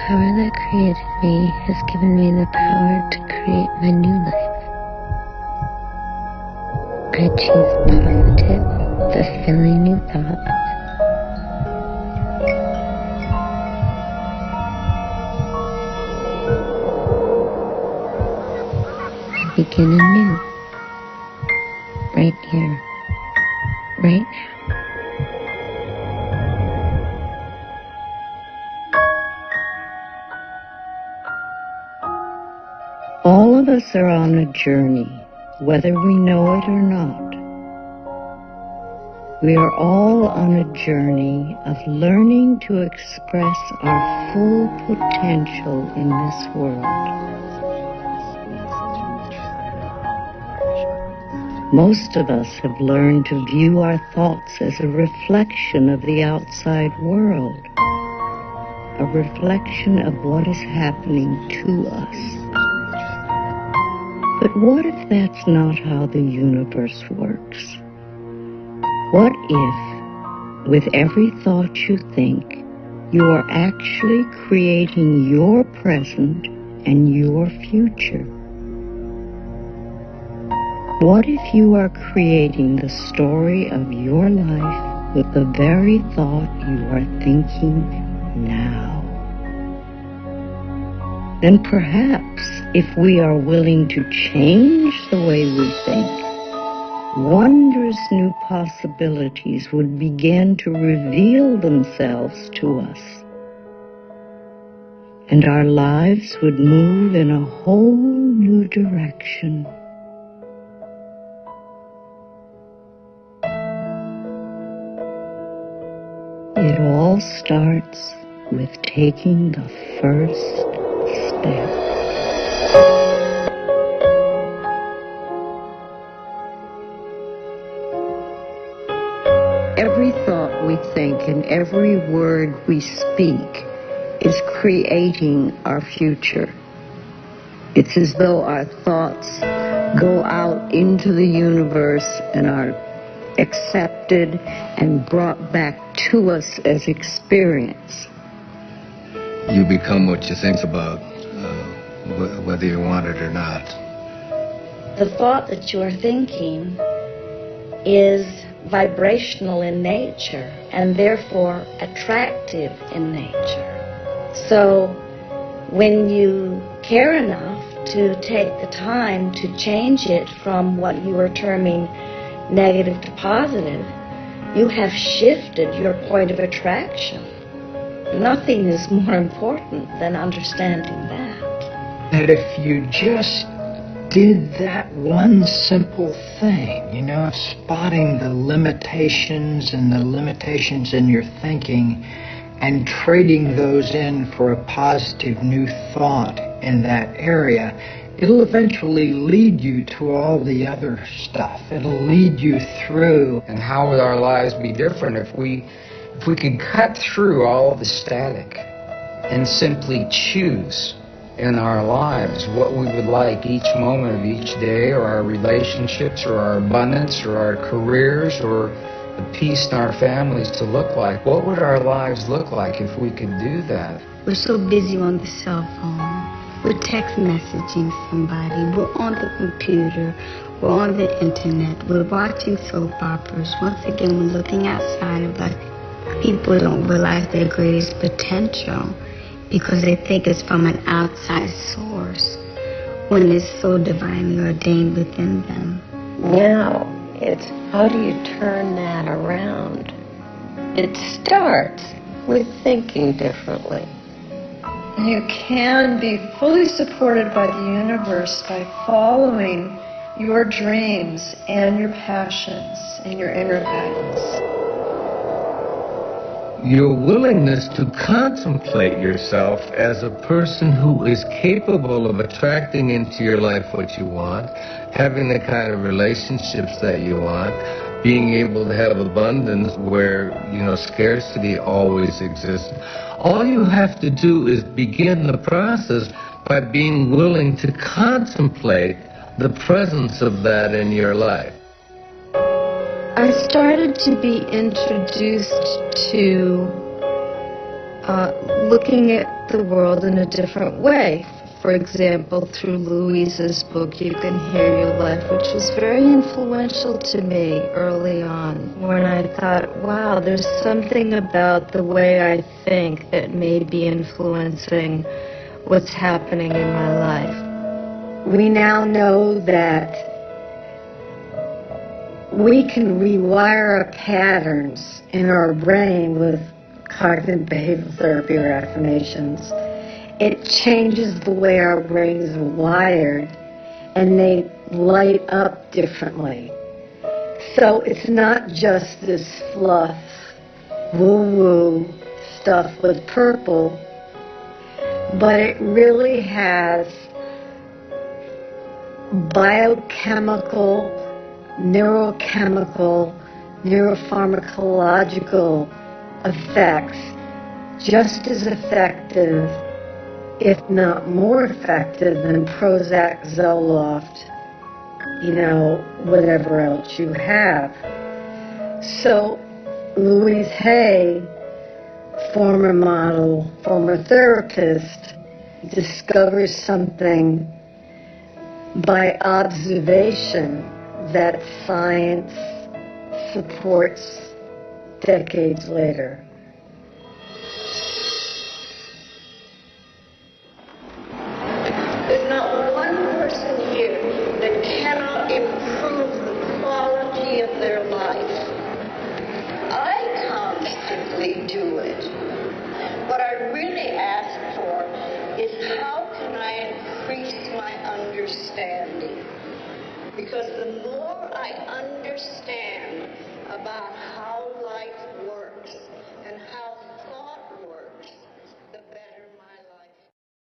power that created me has given me the power to create my new life. I choose positive, fulfilling new thoughts. I begin anew, right here, right now. All of us are on a journey, whether we know it or not. We are all on a journey of learning to express our full potential in this world. Most of us have learned to view our thoughts as a reflection of the outside world, a reflection of what is happening to us. But what if that's not how the universe works? What if, with every thought you think, you are actually creating your present and your future? What if you are creating the story of your life with the very thought you are thinking now? Then perhaps, if we are willing to change the way we think, wondrous new possibilities would begin to reveal themselves to us. And our lives would move in a whole new direction. It all starts with taking the first step. Every thought we think and every word we speak is creating our future. It's as though our thoughts go out into the universe and are accepted and brought back to us as experience. You become what you think about, whether you want it or not. The thought that you are thinking is vibrational in nature and therefore attractive in nature. So when you care enough to take the time to change it from what you are terming negative to positive, you have shifted your point of attraction. Nothing is more important than understanding that. That if you just did that one simple thing, spotting the limitations and the limitations in your thinking and trading those in for a positive new thought in that area, it'll eventually lead you to all the other stuff. It'll lead you through. And how would our lives be different if we could cut through all the static and simply choose in our lives what we would like each moment of each day, or our relationships, or our abundance, or our careers, or the peace in our families to look like? What would our lives look like if we could do that? We're so busy on the cell phone. We're text messaging somebody. We're on the computer. We're on the internet. We're watching soap operas. Once again, we're looking outside of us. People don't realize their greatest potential because they think it's from an outside source when it's so divinely ordained within them. Now, it's how do you turn that around? It starts with thinking differently. You can be fully supported by the universe by following your dreams and your passions and your inner guidance. Your willingness to contemplate yourself as a person who is capable of attracting into your life what you want, having the kind of relationships that you want, being able to have abundance where, scarcity always exists. All you have to do is begin the process by being willing to contemplate the presence of that in your life. I started to be introduced to looking at at the world in a different way. For example, through Louise's book, You Can Hear Your Life, which was very influential to me early on, when I thought, wow, there's something about the way I think that may be influencing what's happening in my life. We now know that we can rewire our patterns in our brain with cognitive behavioral therapy or affirmations. It changes the way our brains are wired, and they light up differently. So it's not just this fluff, woo-woo stuff with purple, but it really has biochemical, neurochemical, neuropharmacological effects just as effective, if not more effective, than Prozac, Zoloft, whatever else you have. So Louise Hay, former model, former therapist, discovers something by observation that science supports decades later. There's not one person here that cannot improve the quality of their life. I constantly do it. What I really ask for is how can I increase my understanding? Because the more I understand about how life works and how